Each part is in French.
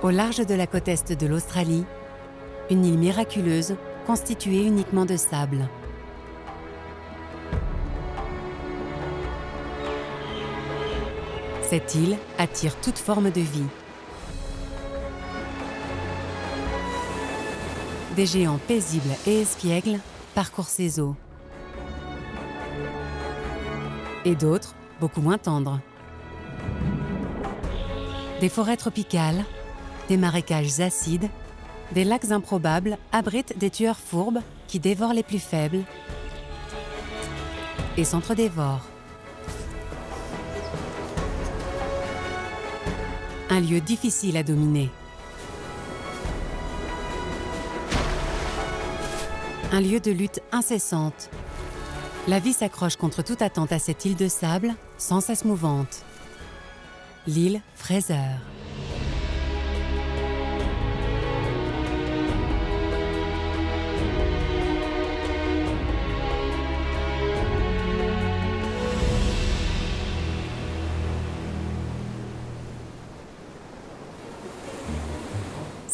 Au large de la côte est de l'Australie, une île miraculeuse constituée uniquement de sable. Cette île attire toute forme de vie. Des géants paisibles et espiègles parcourent ses eaux. Et d'autres, beaucoup moins tendres. Des forêts tropicales, des marécages acides, des lacs improbables abritent des tueurs fourbes qui dévorent les plus faibles et s'entre-dévorent. Un lieu difficile à dominer. Un lieu de lutte incessante. La vie s'accroche contre toute attente à cette île de sable, sans cesse mouvante. L'île Fraser.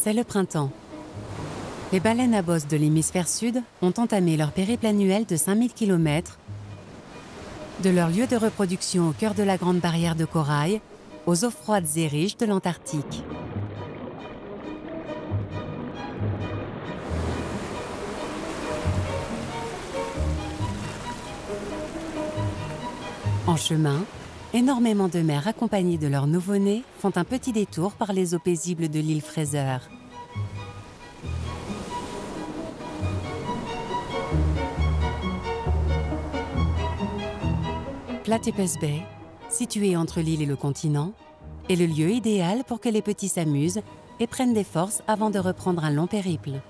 C'est le printemps. Les baleines à bosse de l'hémisphère sud ont entamé leur périple annuel de 5000 km, de leur lieu de reproduction au cœur de la Grande Barrière de Corail aux eaux froides et riches de l'Antarctique. En chemin, énormément de mères accompagnées de leurs nouveau-nés font un petit détour par les eaux paisibles de l'île Fraser. Platypus Bay, située entre l'île et le continent, est le lieu idéal pour que les petits s'amusent et prennent des forces avant de reprendre un long périple.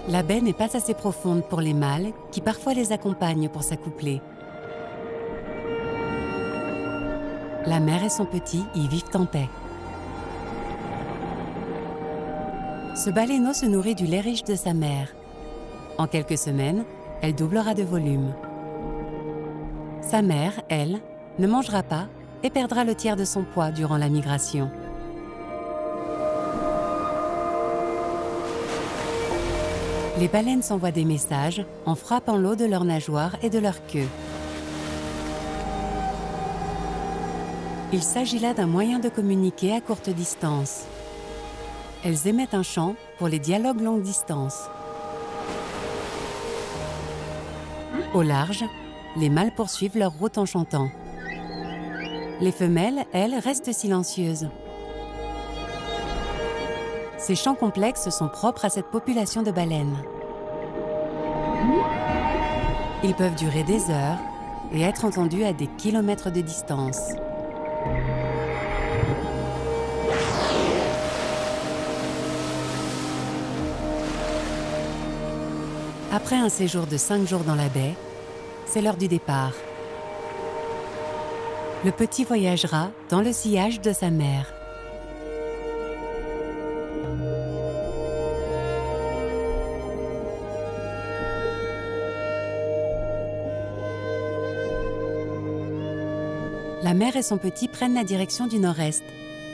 La baie n'est pas assez profonde pour les mâles qui parfois les accompagnent pour s'accoupler. La mère et son petit y vivent en paix. Ce baleineau se nourrit du lait riche de sa mère. En quelques semaines, elle doublera de volume. Sa mère, elle, ne mangera pas et perdra le tiers de son poids durant la migration. Les baleines s'envoient des messages en frappant l'eau de leurs nageoires et de leur queue. Il s'agit là d'un moyen de communiquer à courte distance. Elles émettent un chant pour les dialogues longue distance. Au large, les mâles poursuivent leur route en chantant. Les femelles, elles, restent silencieuses. Ces chants complexes sont propres à cette population de baleines. Ils peuvent durer des heures et être entendus à des kilomètres de distance. Après un séjour de 5 jours dans la baie, c'est l'heure du départ. Le petit voyagera dans le sillage de sa mère. La mère et son petit prennent la direction du nord-est,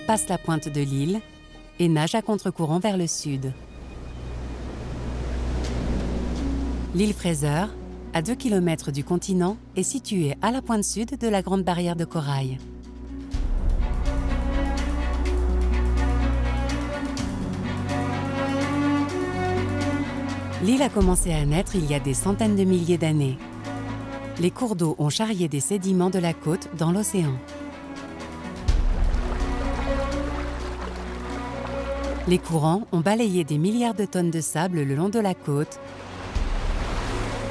passent la pointe de l'île et nagent à contre-courant vers le sud. L'île Fraser, à 2 km du continent, est située à la pointe sud de la Grande Barrière de Corail. L'île a commencé à naître il y a des centaines de milliers d'années. Les cours d'eau ont charrié des sédiments de la côte dans l'océan. Les courants ont balayé des milliards de tonnes de sable le long de la côte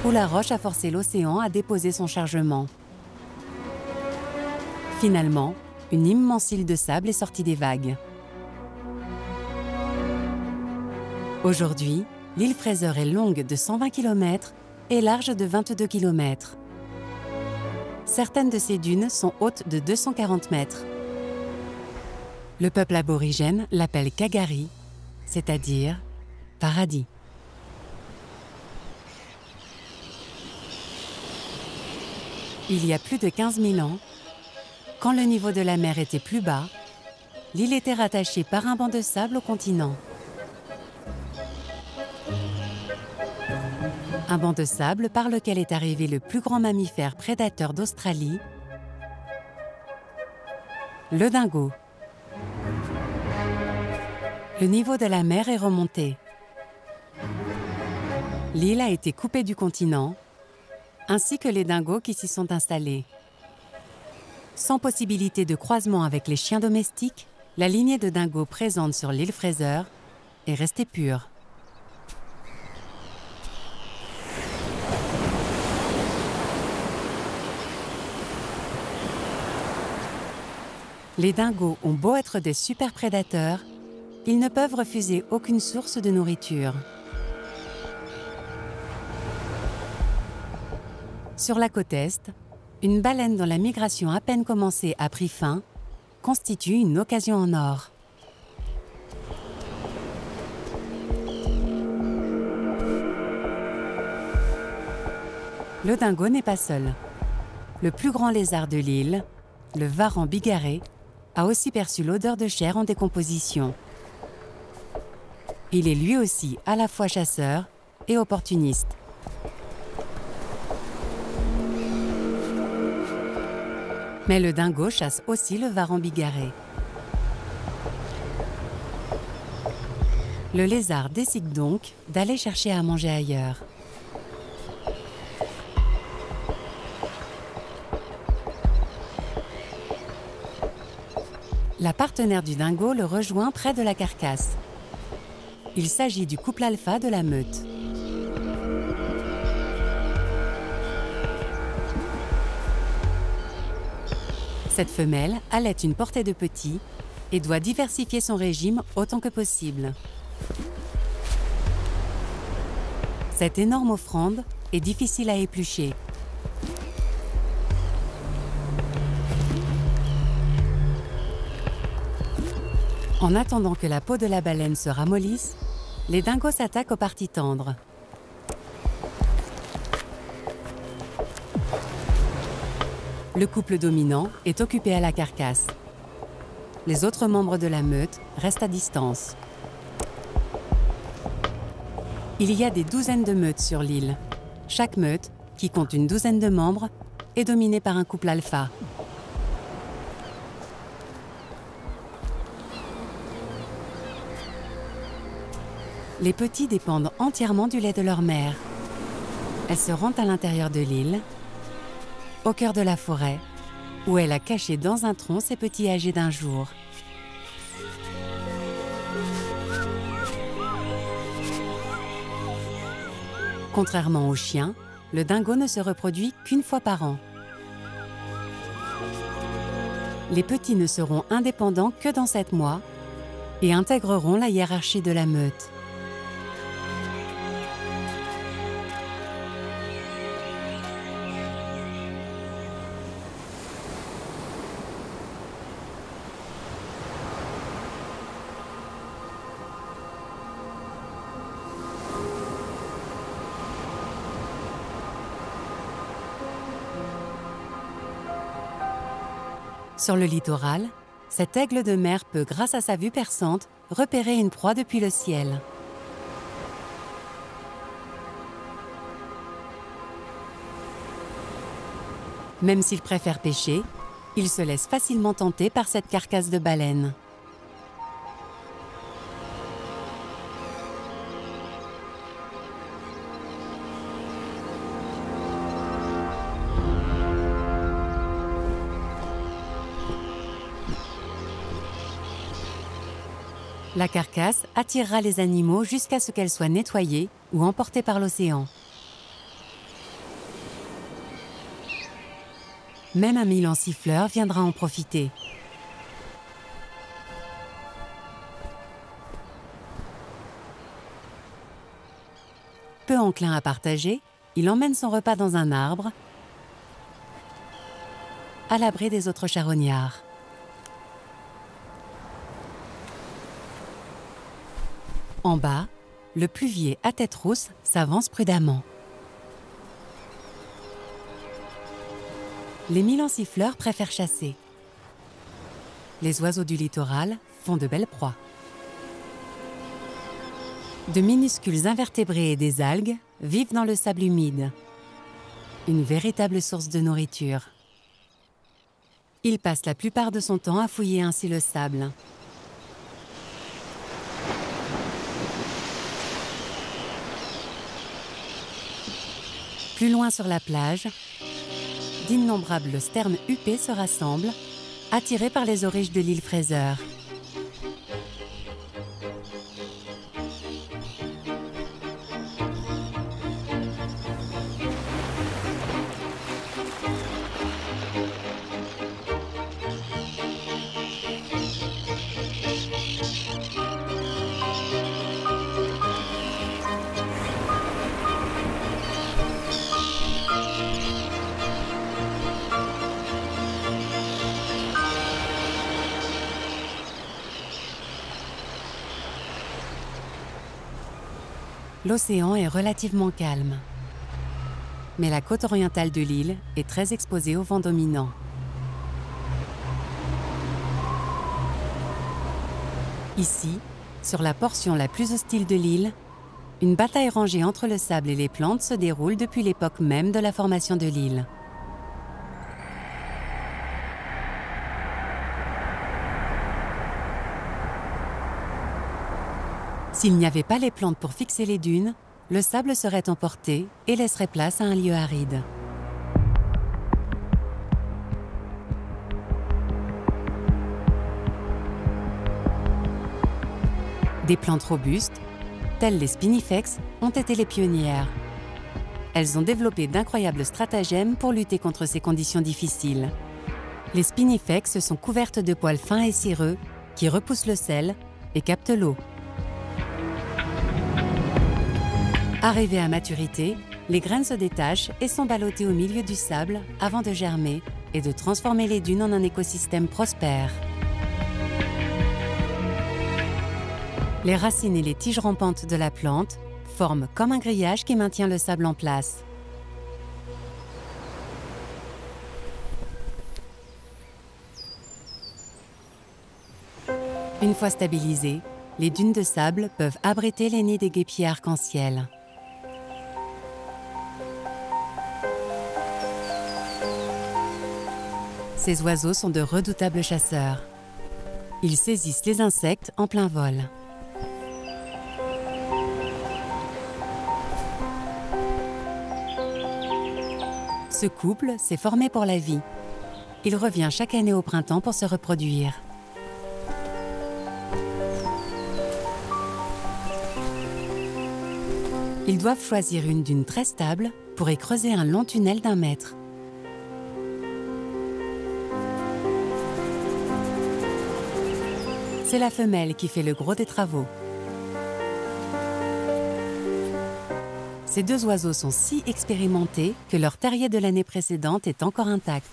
où la roche a forcé l'océan à déposer son chargement. Finalement, une immense île de sable est sortie des vagues. Aujourd'hui, l'île Fraser est longue de 120 km et large de 22 km. Certaines de ces dunes sont hautes de 240 mètres. Le peuple aborigène l'appelle Kagari, c'est-à-dire paradis. Il y a plus de 15 000 ans, quand le niveau de la mer était plus bas, l'île était rattachée par un banc de sable au continent. Un banc de sable par lequel est arrivé le plus grand mammifère prédateur d'Australie, le dingo. Le niveau de la mer est remonté. L'île a été coupée du continent, ainsi que les dingos qui s'y sont installés. Sans possibilité de croisement avec les chiens domestiques, la lignée de dingos présente sur l'île Fraser est restée pure. Les dingos ont beau être des super prédateurs, ils ne peuvent refuser aucune source de nourriture. Sur la côte Est, une baleine dont la migration à peine commencée a pris fin constitue une occasion en or. Le dingo n'est pas seul. Le plus grand lézard de l'île, le varan bigarré, a aussi perçu l'odeur de chair en décomposition. Il est lui aussi à la fois chasseur et opportuniste. Mais le dingo chasse aussi le varan bigarré. Le lézard décide donc d'aller chercher à manger ailleurs. La partenaire du dingo le rejoint près de la carcasse. Il s'agit du couple alpha de la meute. Cette femelle allait une portée de petits et doit diversifier son régime autant que possible. Cette énorme offrande est difficile à éplucher. En attendant que la peau de la baleine se ramollisse, les dingos s'attaquent aux parties tendres. Le couple dominant est occupé à la carcasse. Les autres membres de la meute restent à distance. Il y a des douzaines de meutes sur l'île. Chaque meute, qui compte une douzaine de membres, est dominée par un couple alpha. Les petits dépendent entièrement du lait de leur mère. Elle se rend à l'intérieur de l'île, au cœur de la forêt, où elle a caché dans un tronc ses petits âgés d'un jour. Contrairement aux chiens, le dingo ne se reproduit qu'une fois par an. Les petits ne seront indépendants que dans 7 mois et intégreront la hiérarchie de la meute. Sur le littoral, cet aigle de mer peut, grâce à sa vue perçante, repérer une proie depuis le ciel. Même s'il préfère pêcher, il se laisse facilement tenter par cette carcasse de baleine. La carcasse attirera les animaux jusqu'à ce qu'elle soit nettoyée ou emportée par l'océan. Même un milan siffleur viendra en profiter. Peu enclin à partager, il emmène son repas dans un arbre, à l'abri des autres charognards. En bas, le pluvier à tête rousse s'avance prudemment. Les milans siffleurs préfèrent chasser. Les oiseaux du littoral font de belles proies. De minuscules invertébrés et des algues vivent dans le sable humide. Une véritable source de nourriture. Il passe la plupart de son temps à fouiller ainsi le sable. Plus loin sur la plage, d'innombrables sternes huppés se rassemblent, attirés par les origes de l'île Fraser. L'océan est relativement calme. Mais la côte orientale de l'île est très exposée au vent dominant. Ici, sur la portion la plus hostile de l'île, une bataille rangée entre le sable et les plantes se déroule depuis l'époque même de la formation de l'île. S'il n'y avait pas les plantes pour fixer les dunes, le sable serait emporté et laisserait place à un lieu aride. Des plantes robustes, telles les spinifex, ont été les pionnières. Elles ont développé d'incroyables stratagèmes pour lutter contre ces conditions difficiles. Les spinifex sont couvertes de poils fins et cireux qui repoussent le sel et captent l'eau. Arrivées à maturité, les graines se détachent et sont ballottées au milieu du sable avant de germer et de transformer les dunes en un écosystème prospère. Les racines et les tiges rampantes de la plante forment comme un grillage qui maintient le sable en place. Une fois stabilisées, les dunes de sable peuvent abriter les nids des guêpiers arc-en-ciel. Ces oiseaux sont de redoutables chasseurs. Ils saisissent les insectes en plein vol. Ce couple s'est formé pour la vie. Il revient chaque année au printemps pour se reproduire. Ils doivent choisir une dune très stable pour y creuser un long tunnel d'1 mètre. C'est la femelle qui fait le gros des travaux. Ces deux oiseaux sont si expérimentés que leur terrier de l'année précédente est encore intact.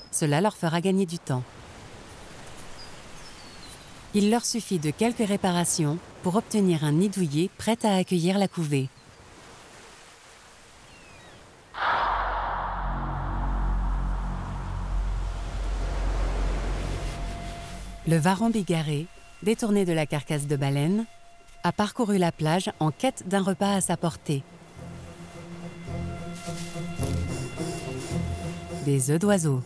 Cela leur fera gagner du temps. Il leur suffit de quelques réparations pour obtenir un nid douillet prêt à accueillir la couvée. Le varan bigarré, détourné de la carcasse de baleine, a parcouru la plage en quête d'un repas à sa portée. Des œufs d'oiseaux.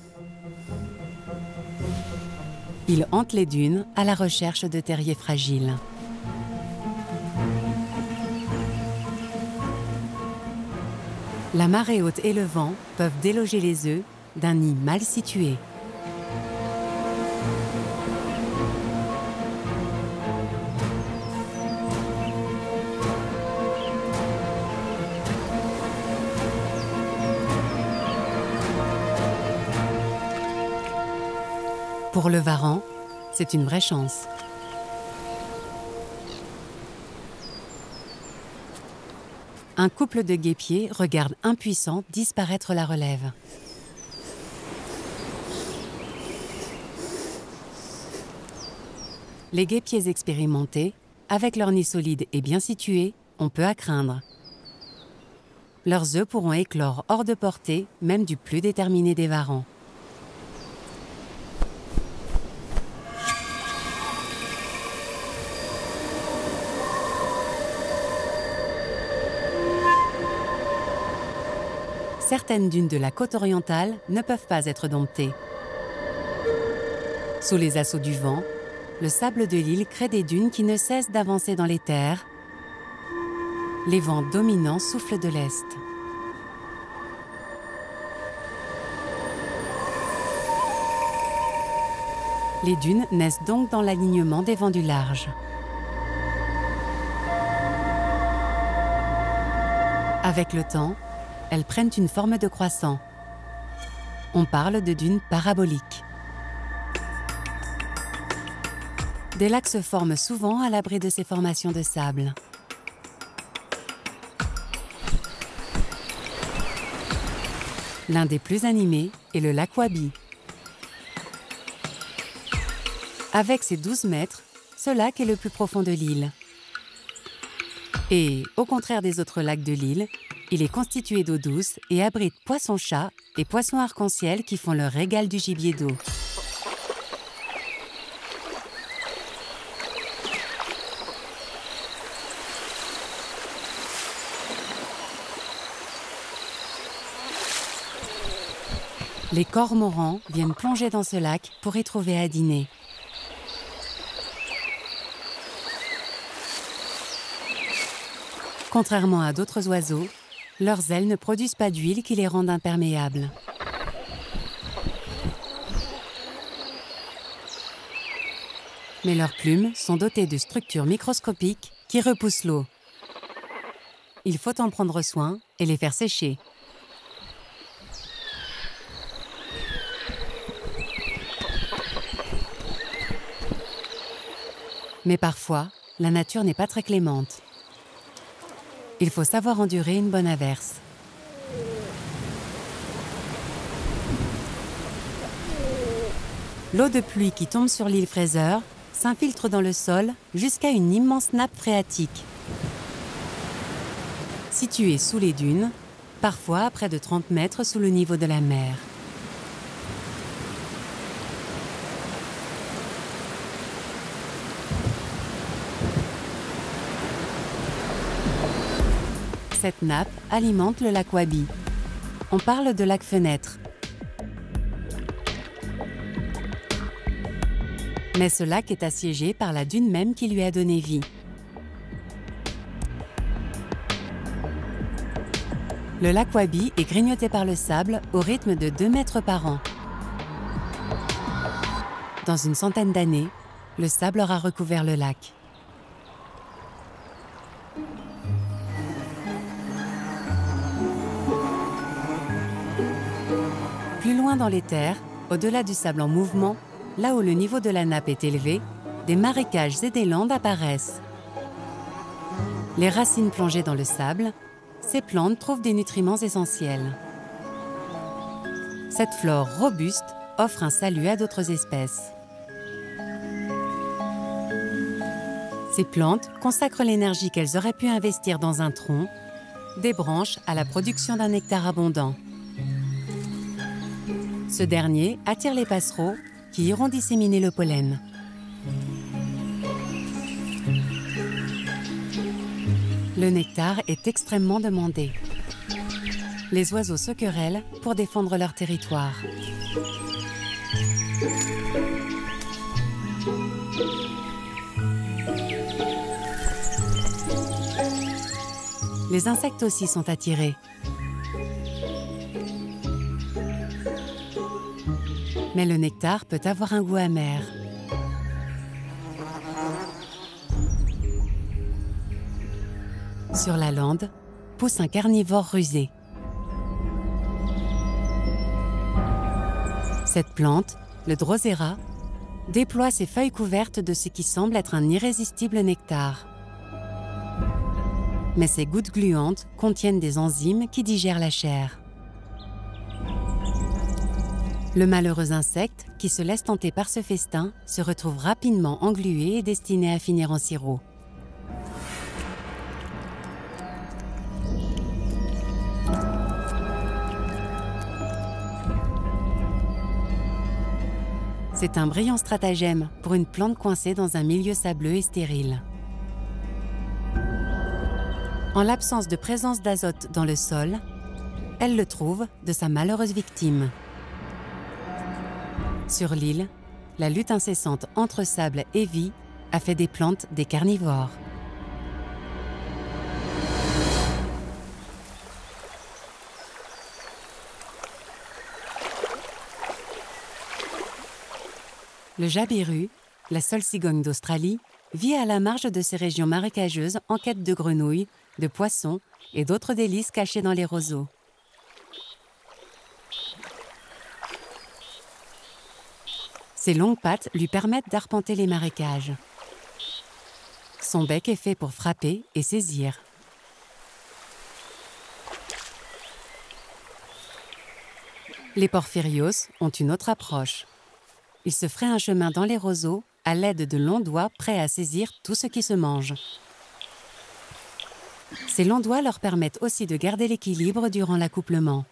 Il hante les dunes à la recherche de terriers fragiles. La marée haute et le vent peuvent déloger les œufs d'un nid mal situé. Pour le varan, c'est une vraie chance. Un couple de guêpiers regarde impuissant disparaître la relève. Les guêpiers expérimentés, avec leur nid solide et bien situé, ont peu à craindre. Leurs œufs pourront éclore hors de portée, même du plus déterminé des varans. Certaines dunes de la côte orientale ne peuvent pas être domptées. Sous les assauts du vent, le sable de l'île crée des dunes qui ne cessent d'avancer dans les terres. Les vents dominants soufflent de l'est. Les dunes naissent donc dans l'alignement des vents du large. Avec le temps, elles prennent une forme de croissant. On parle de dunes paraboliques. Des lacs se forment souvent à l'abri de ces formations de sable. L'un des plus animés est le lac Wabi. Avec ses 12 mètres, ce lac est le plus profond de l'île. Et, au contraire des autres lacs de l'île, il est constitué d'eau douce et abrite poissons-chats et poissons arc-en-ciel qui font le régal du gibier d'eau. Les cormorans viennent plonger dans ce lac pour y trouver à dîner. Contrairement à d'autres oiseaux, leurs ailes ne produisent pas d'huile qui les rende imperméables. Mais leurs plumes sont dotées de structures microscopiques qui repoussent l'eau. Il faut en prendre soin et les faire sécher. Mais parfois, la nature n'est pas très clémente. Il faut savoir endurer une bonne averse. L'eau de pluie qui tombe sur l'île Fraser s'infiltre dans le sol jusqu'à une immense nappe phréatique. Située sous les dunes, parfois à près de 30 mètres sous le niveau de la mer. Cette nappe alimente le lac Wabi. On parle de lac fenêtre. Mais ce lac est assiégé par la dune même qui lui a donné vie. Le lac Wabi est grignoté par le sable au rythme de 2 mètres par an. Dans une centaine d'années, le sable aura recouvert le lac. Plus loin dans les terres, au-delà du sable en mouvement, là où le niveau de la nappe est élevé, des marécages et des landes apparaissent. Les racines plongées dans le sable, ces plantes trouvent des nutriments essentiels. Cette flore robuste offre un salut à d'autres espèces. Ces plantes consacrent l'énergie qu'elles auraient pu investir dans un tronc, des branches à la production d'un nectar abondant. Ce dernier attire les passereaux qui iront disséminer le pollen. Le nectar est extrêmement demandé. Les oiseaux se querellent pour défendre leur territoire. Les insectes aussi sont attirés. Mais le nectar peut avoir un goût amer. Sur la lande, pousse un carnivore rusé. Cette plante, le drosera, déploie ses feuilles couvertes de ce qui semble être un irrésistible nectar. Mais ces gouttes gluantes contiennent des enzymes qui digèrent la chair. Le malheureux insecte, qui se laisse tenter par ce festin, se retrouve rapidement englué et destiné à finir en sirop. C'est un brillant stratagème pour une plante coincée dans un milieu sableux et stérile. En l'absence de présence d'azote dans le sol, elle le trouve de sa malheureuse victime. Sur l'île, la lutte incessante entre sable et vie a fait des plantes des carnivores. Le jabiru, la seule cigogne d'Australie, vit à la marge de ces régions marécageuses en quête de grenouilles, de poissons et d'autres délices cachés dans les roseaux. Ses longues pattes lui permettent d'arpenter les marécages. Son bec est fait pour frapper et saisir. Les porphyrios ont une autre approche. Ils se fraient un chemin dans les roseaux à l'aide de longs doigts prêts à saisir tout ce qui se mange. Ces longs doigts leur permettent aussi de garder l'équilibre durant l'accouplement.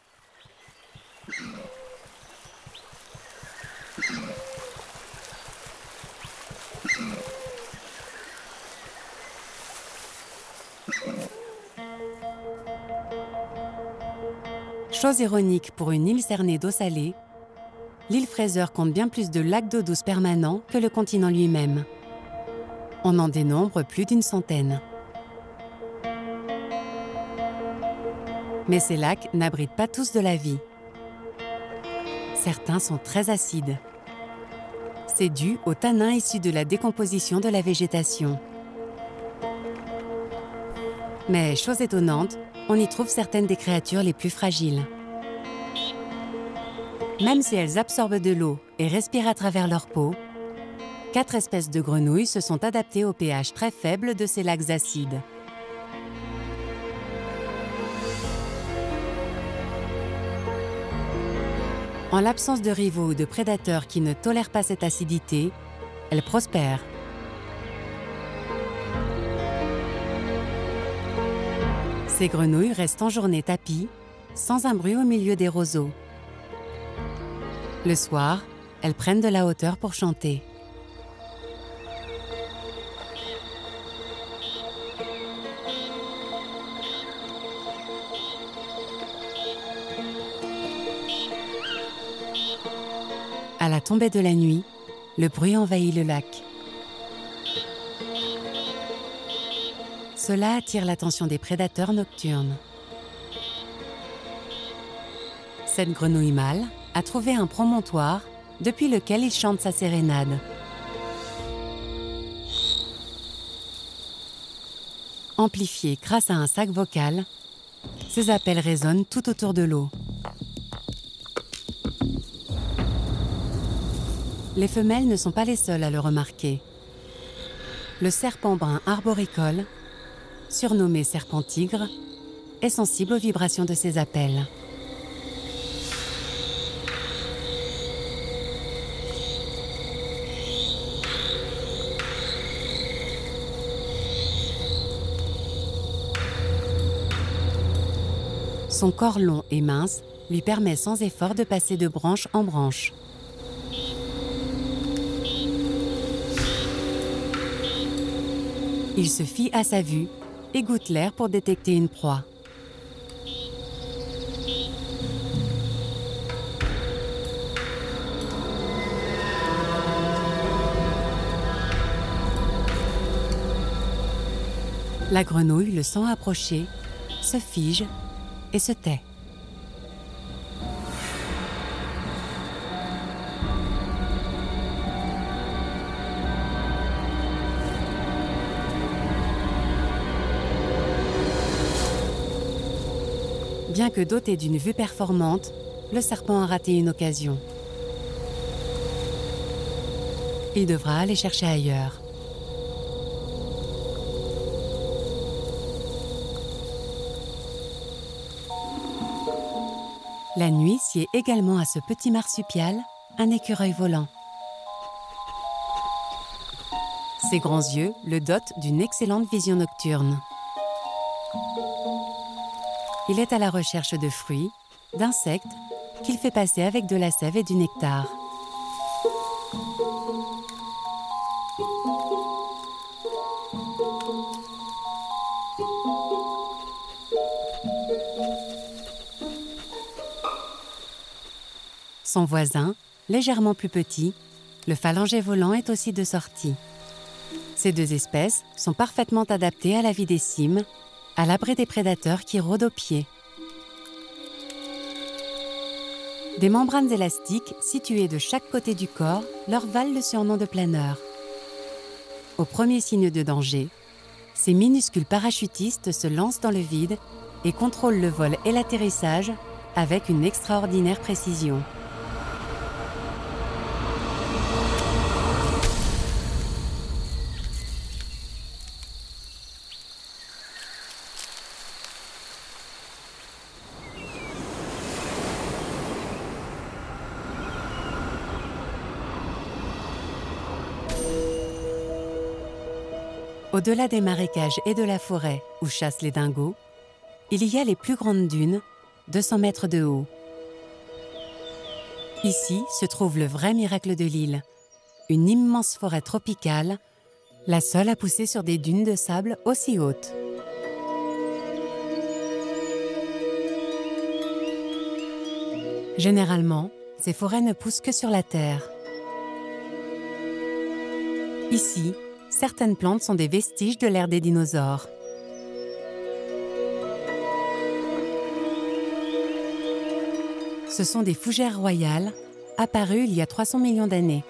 Chose ironique pour une île cernée d'eau salée, l'île Fraser compte bien plus de lacs d'eau douce permanents que le continent lui-même. On en dénombre plus d'une centaine. Mais ces lacs n'abritent pas tous de la vie. Certains sont très acides. C'est dû aux tanins issus de la décomposition de la végétation. Mais, chose étonnante, on y trouve certaines des créatures les plus fragiles. Même si elles absorbent de l'eau et respirent à travers leur peau, 4 espèces de grenouilles se sont adaptées au pH très faible de ces lacs acides. En l'absence de rivaux ou de prédateurs qui ne tolèrent pas cette acidité, elles prospèrent. Ces grenouilles restent en journée tapies, sans un bruit au milieu des roseaux. Le soir, elles prennent de la hauteur pour chanter. À la tombée de la nuit, le bruit envahit le lac. Cela attire l'attention des prédateurs nocturnes. Cette grenouille mâle a trouvé un promontoire depuis lequel il chante sa sérénade. Amplifiés grâce à un sac vocal, ses appels résonnent tout autour de l'eau. Les femelles ne sont pas les seules à le remarquer. Le serpent brun arboricole, surnommé serpent-tigre, est sensible aux vibrations de ses appels. Son corps long et mince lui permet sans effort de passer de branche en branche. Il se fie à sa vue et goûte l'air pour détecter une proie. La grenouille le sent approcher, se fige et se tait. Bien que doté d'une vue performante, le serpent a raté une occasion. il devra aller chercher ailleurs. La nuit sied également à ce petit marsupial un écureuil volant. Ses grands yeux le dotent d'une excellente vision nocturne. Il est à la recherche de fruits, d'insectes, qu'il fait passer avec de la sève et du nectar. Son voisin, légèrement plus petit, le phalangé volant est aussi de sortie. Ces deux espèces sont parfaitement adaptées à la vie des cimes, à l'abri des prédateurs qui rôdent aux pieds. Des membranes élastiques situées de chaque côté du corps leur valent le surnom de planeurs. Au premier signe de danger, ces minuscules parachutistes se lancent dans le vide et contrôlent le vol et l'atterrissage avec une extraordinaire précision. Au-delà des marécages et de la forêt où chassent les dingos, il y a les plus grandes dunes, 200 mètres de haut. Ici se trouve le vrai miracle de l'île, une immense forêt tropicale, la seule à pousser sur des dunes de sable aussi hautes. Généralement, ces forêts ne poussent que sur la terre. Ici, certaines plantes sont des vestiges de l'ère des dinosaures. Ce sont des fougères royales, apparues il y a 300 millions d'années.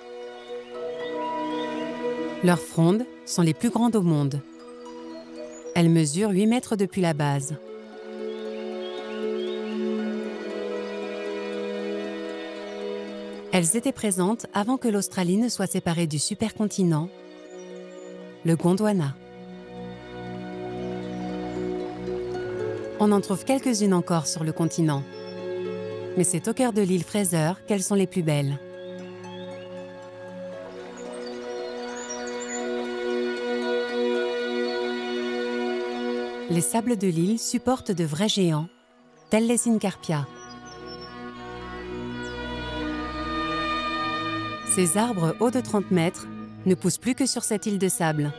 Leurs frondes sont les plus grandes au monde. Elles mesurent 8 mètres depuis la base. Elles étaient présentes avant que l'Australie ne soit séparée du supercontinent, le Gondwana. On en trouve quelques-unes encore sur le continent, mais c'est au cœur de l'île Fraser qu'elles sont les plus belles. Les sables de l'île supportent de vrais géants, tels les Syncarpia. Ces arbres hauts de 30 mètres ne poussent plus que sur cette île de sable.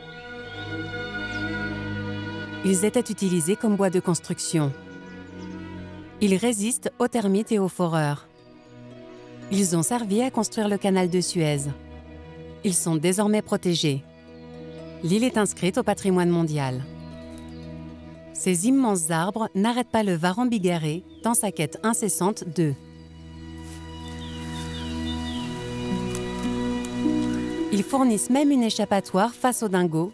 Ils étaient utilisés comme bois de construction. Ils résistent aux termites et aux foreurs. Ils ont servi à construire le canal de Suez. Ils sont désormais protégés. L'île est inscrite au patrimoine mondial. Ces immenses arbres n'arrêtent pas le varan bigarré dans sa quête incessante d'œufs. Ils fournissent même une échappatoire face aux dingos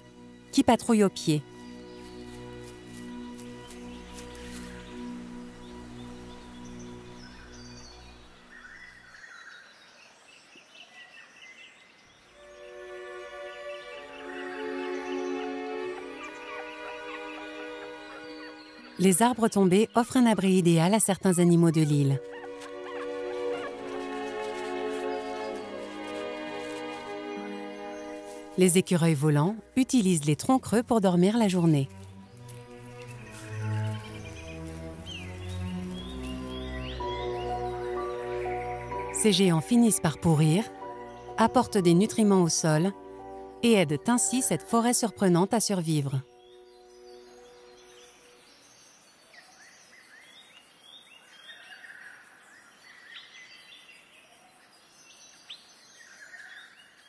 qui patrouillent aux pieds. Les arbres tombés offrent un abri idéal à certains animaux de l'île. Les écureuils volants utilisent les troncs creux pour dormir la journée. Ces géants finissent par pourrir, apportent des nutriments au sol et aident ainsi cette forêt surprenante à survivre.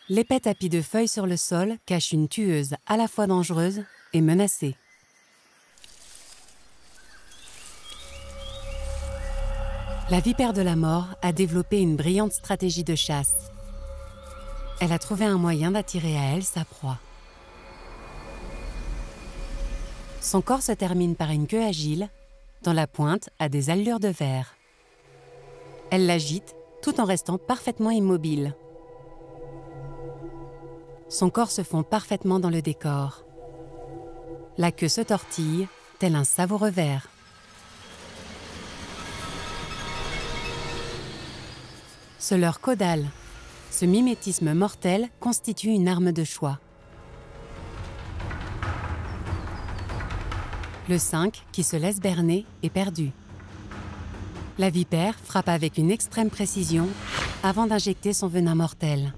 L'épais tapis de feuilles sur le sol cache une tueuse à la fois dangereuse et menacée. La vipère de la mort a développé une brillante stratégie de chasse. Elle a trouvé un moyen d'attirer à elle sa proie. Son corps se termine par une queue agile, dont la pointe a des allures de verre. Elle l'agite tout en restant parfaitement immobile. Son corps se fond parfaitement dans le décor. La queue se tortille, tel un savoureux ver. Ce leurre caudal, ce mimétisme mortel constitue une arme de choix. Le 5, qui se laisse berner, est perdu. La vipère frappe avec une extrême précision avant d'injecter son venin mortel.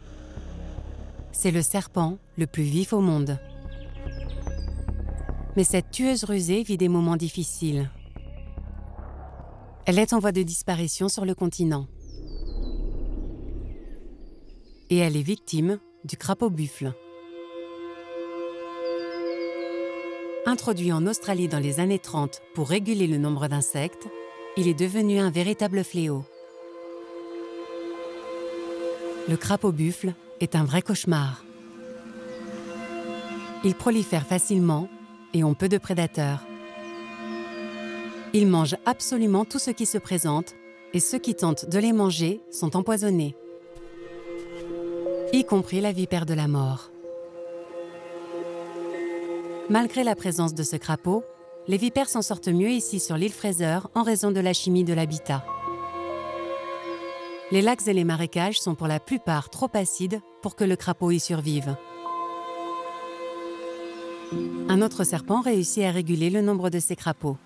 C'est le serpent le plus vif au monde. Mais cette tueuse rusée vit des moments difficiles. Elle est en voie de disparition sur le continent. Et elle est victime du crapaud-buffle. Introduit en Australie dans les années 30 pour réguler le nombre d'insectes, il est devenu un véritable fléau. Le crapaud-buffle est un vrai cauchemar. Ils prolifèrent facilement et ont peu de prédateurs. Ils mangent absolument tout ce qui se présente et ceux qui tentent de les manger sont empoisonnés, y compris la vipère de la mort. Malgré la présence de ce crapaud, les vipères s'en sortent mieux ici sur l'île Fraser en raison de la chimie de l'habitat. Les lacs et les marécages sont pour la plupart trop acides pour que le crapaud y survive. Un autre serpent réussit à réguler le nombre de ces crapauds.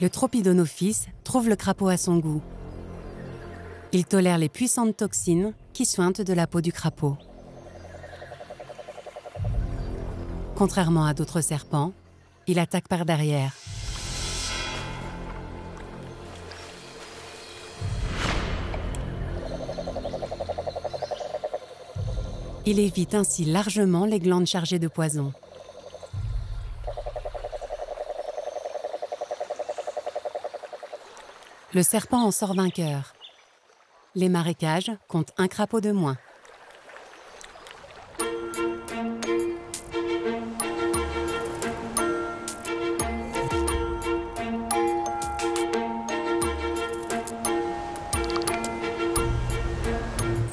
Le Tropidonophis trouve le crapaud à son goût. Il tolère les puissantes toxines qui suintent de la peau du crapaud. Contrairement à d'autres serpents, il attaque par derrière. Il évite ainsi largement les glandes chargées de poison. Le serpent en sort vainqueur. Les marécages comptent un crapaud de moins.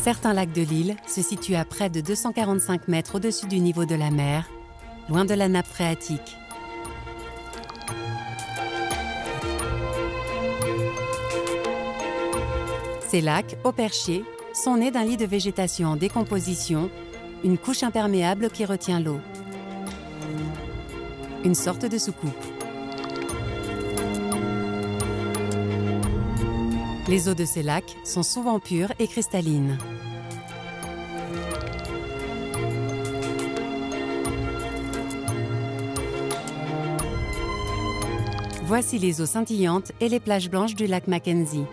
Certains lacs de l'île se situent à près de 245 mètres au-dessus du niveau de la mer, loin de la nappe phréatique. Ces lacs, au perché, sont nés d'un lit de végétation en décomposition, une couche imperméable qui retient l'eau. Une sorte de soucoupe. Les eaux de ces lacs sont souvent pures et cristallines. Voici les eaux scintillantes et les plages blanches du lac Mackenzie.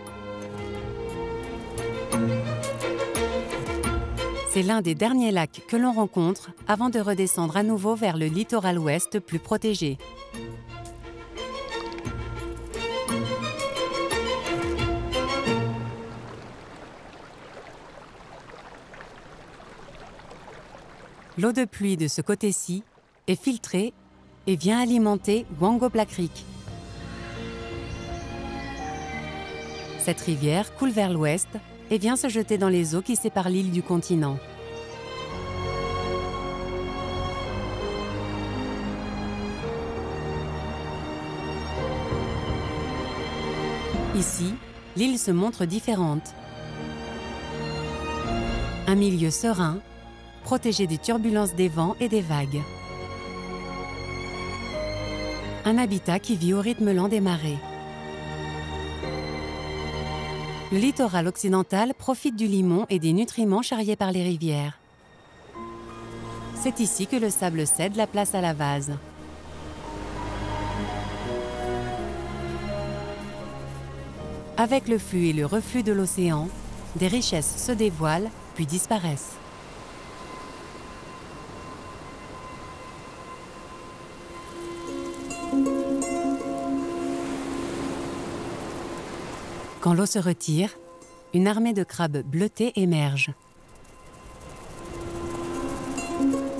C'est l'un des derniers lacs que l'on rencontre avant de redescendre à nouveau vers le littoral ouest plus protégé. L'eau de pluie de ce côté-ci est filtrée et vient alimenter Wango Black Creek. Cette rivière coule vers l'ouest et vient se jeter dans les eaux qui séparent l'île du continent. Ici, l'île se montre différente. Un milieu serein, protégé des turbulences des vents et des vagues. Un habitat qui vit au rythme lent des marées. Le littoral occidental profite du limon et des nutriments charriés par les rivières. C'est ici que le sable cède la place à la vase. Avec le flux et le reflux de l'océan, des richesses se dévoilent puis disparaissent. Quand l'eau se retire, une armée de crabes bleutés émerge.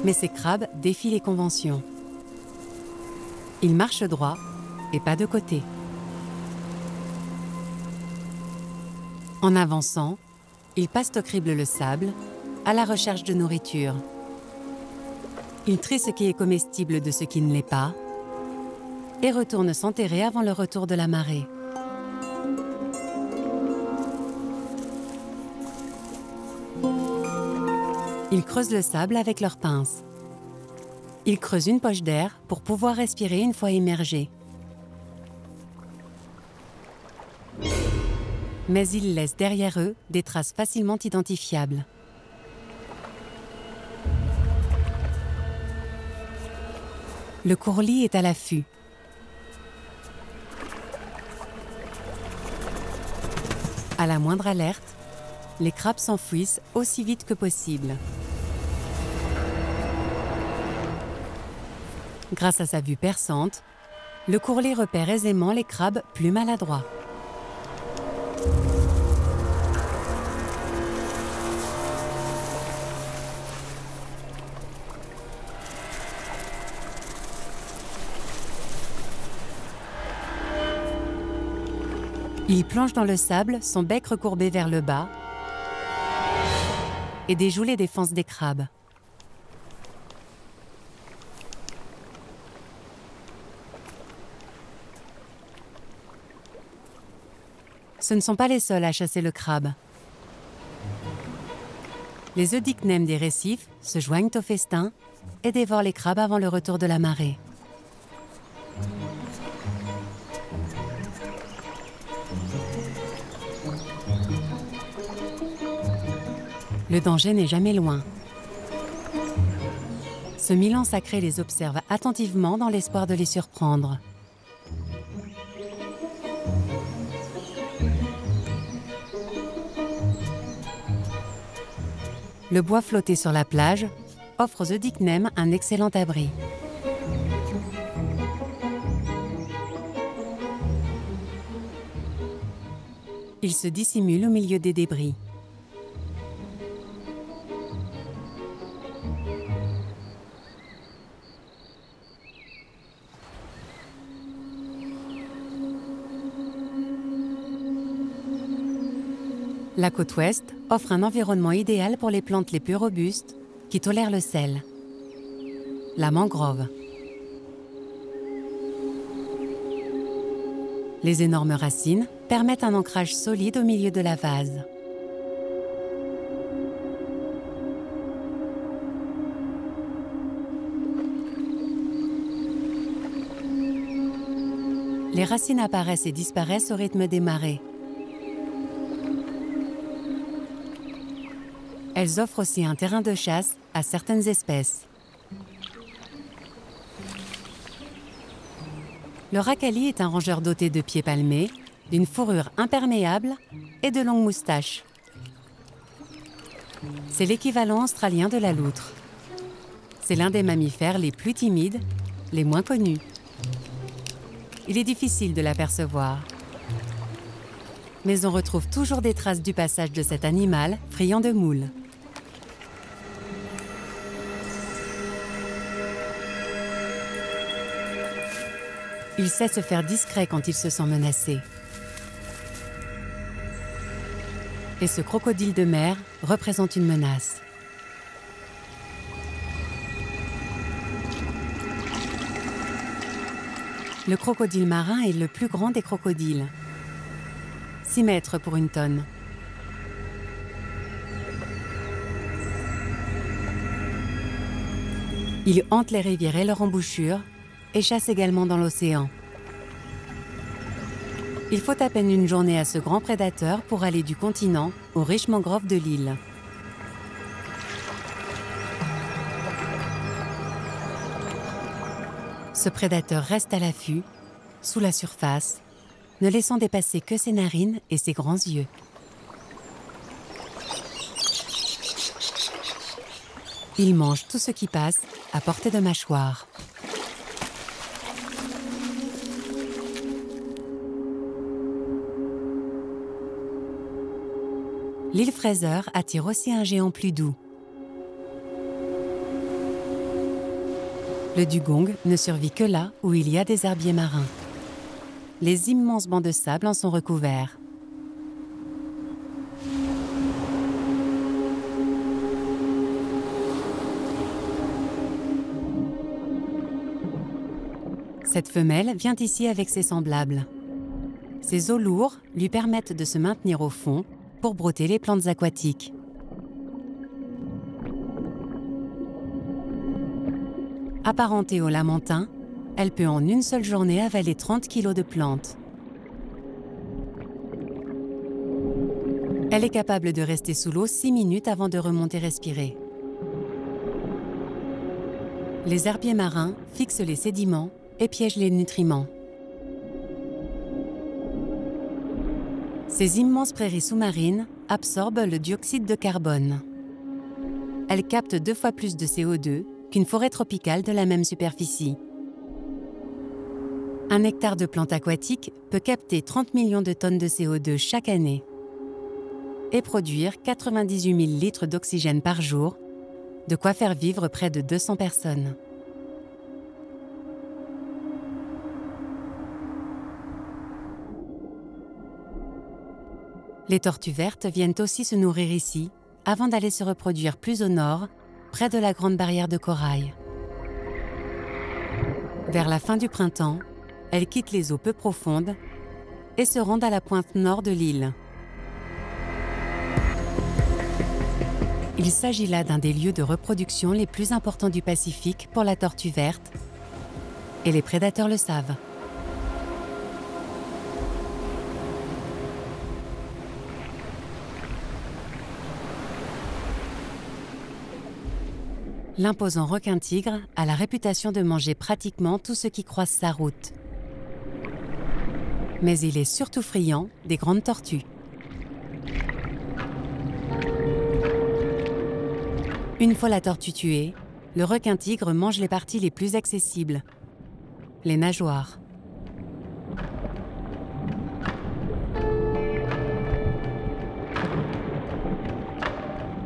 Mais ces crabes défient les conventions. Il marche droit et pas de côté. En avançant, il passe au crible le sable, à la recherche de nourriture. Il trie ce qui est comestible de ce qui ne l'est pas et retourne s'enterrer avant le retour de la marée. Ils creusent le sable avec leurs pinces. Ils creusent une poche d'air pour pouvoir respirer une fois immergés. Mais ils laissent derrière eux des traces facilement identifiables. Le courlis est à l'affût. À la moindre alerte, les crabes s'enfuissent aussi vite que possible. Grâce à sa vue perçante, le courlis repère aisément les crabes plus maladroits. Il plonge dans le sable, son bec recourbé vers le bas, et déjoue les défenses des crabes. Ce ne sont pas les seuls à chasser le crabe. Les eudychnèmes des récifs se joignent au festin et dévorent les crabes avant le retour de la marée. Le danger n'est jamais loin. Ce milan sacré les observe attentivement dans l'espoir de les surprendre. Le bois flotté sur la plage offre aux eudychnèmes un excellent abri. Ils se dissimulent au milieu des débris. La côte ouest offre un environnement idéal pour les plantes les plus robustes qui tolèrent le sel. La mangrove. Les énormes racines permettent un ancrage solide au milieu de la vase. Les racines apparaissent et disparaissent au rythme des marées. Elles offrent aussi un terrain de chasse à certaines espèces. Le racali est un rongeur doté de pieds palmés, d'une fourrure imperméable et de longues moustaches. C'est l'équivalent australien de la loutre. C'est l'un des mammifères les plus timides, les moins connus. Il est difficile de l'apercevoir. Mais on retrouve toujours des traces du passage de cet animal friand de moules. Il sait se faire discret quand il se sent menacé. Et ce crocodile de mer représente une menace. Le crocodile marin est le plus grand des crocodiles. 6 mètres pour une tonne. Il hante les rivières et leurs embouchures et chasse également dans l'océan. Il faut à peine une journée à ce grand prédateur pour aller du continent aux riches mangroves de l'île. Ce prédateur reste à l'affût, sous la surface, ne laissant dépasser que ses narines et ses grands yeux. Il mange tout ce qui passe à portée de mâchoire. L'île Fraser attire aussi un géant plus doux. Le dugong ne survit que là où il y a des herbiers marins. Les immenses bancs de sable en sont recouverts. Cette femelle vient ici avec ses semblables. Ses os lourds lui permettent de se maintenir au fond pour brouter les plantes aquatiques. Apparentée au lamantin, elle peut en une seule journée avaler 30 kg de plantes. Elle est capable de rester sous l'eau 6 minutes avant de remonter respirer. Les herbiers marins fixent les sédiments et piègent les nutriments. Ces immenses prairies sous-marines absorbent le dioxyde de carbone. Elles captent 2 fois plus de CO2 qu'une forêt tropicale de la même superficie. Un hectare de plantes aquatiques peut capter 30 millions de tonnes de CO2 chaque année et produire 98 000 litres d'oxygène par jour, de quoi faire vivre près de 200 personnes. Les tortues vertes viennent aussi se nourrir ici, avant d'aller se reproduire plus au nord, près de la Grande Barrière de Corail. Vers la fin du printemps, elles quittent les eaux peu profondes et se rendent à la pointe nord de l'île. Il s'agit là d'un des lieux de reproduction les plus importants du Pacifique pour la tortue verte, et les prédateurs le savent. L'imposant requin-tigre a la réputation de manger pratiquement tout ce qui croise sa route. Mais il est surtout friand des grandes tortues. Une fois la tortue tuée, le requin-tigre mange les parties les plus accessibles, les nageoires.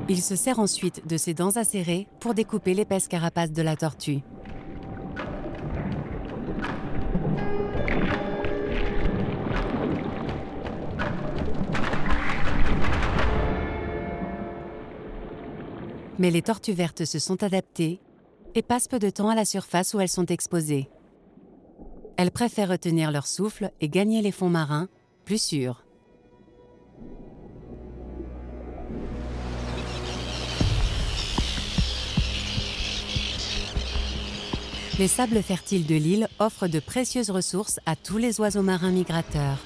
Il se sert ensuite de ses dents acérées pour découper l'épaisse carapace de la tortue. Mais les tortues vertes se sont adaptées et passent peu de temps à la surface où elles sont exposées. Elles préfèrent retenir leur souffle et gagner les fonds marins, plus sûrs. Les sables fertiles de l'île offrent de précieuses ressources à tous les oiseaux marins migrateurs.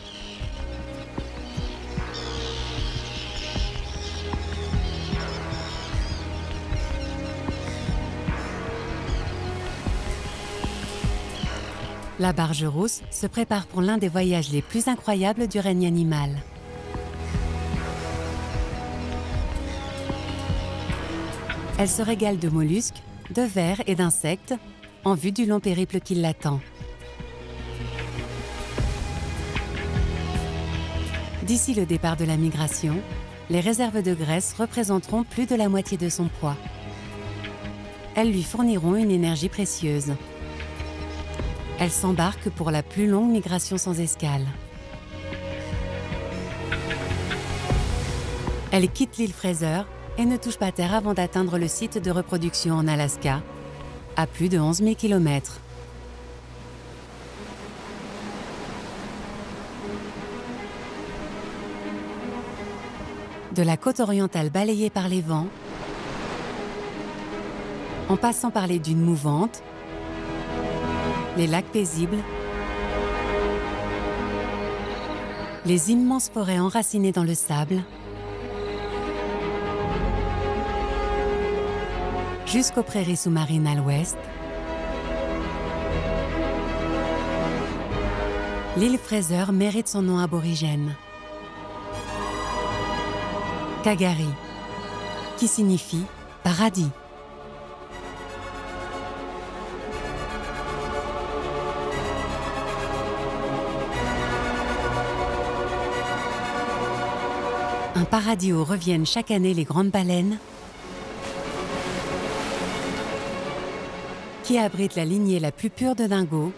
La barge rousse se prépare pour l'un des voyages les plus incroyables du règne animal. Elle se régale de mollusques, de vers et d'insectes, en vue du long périple qui l'attend. D'ici le départ de la migration, les réserves de graisse représenteront plus de la moitié de son poids. Elles lui fourniront une énergie précieuse. Elle s'embarque pour la plus longue migration sans escale. Elle quitte l'île Fraser et ne touche pas terre avant d'atteindre le site de reproduction en Alaska, à plus de 11 000 km. De la côte orientale balayée par les vents, en passant par les dunes mouvantes, les lacs paisibles, les immenses forêts enracinées dans le sable, jusqu'aux prairies sous-marines à l'ouest, l'île Fraser mérite son nom aborigène. Kagari, qui signifie paradis. Un paradis où reviennent chaque année les grandes baleines, qui qui abrite la lignée la plus pure de dingos,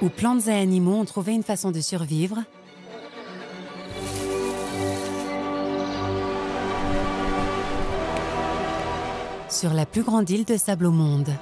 où plantes et animaux ont trouvé une façon de survivre, sur la plus grande île de sable au monde.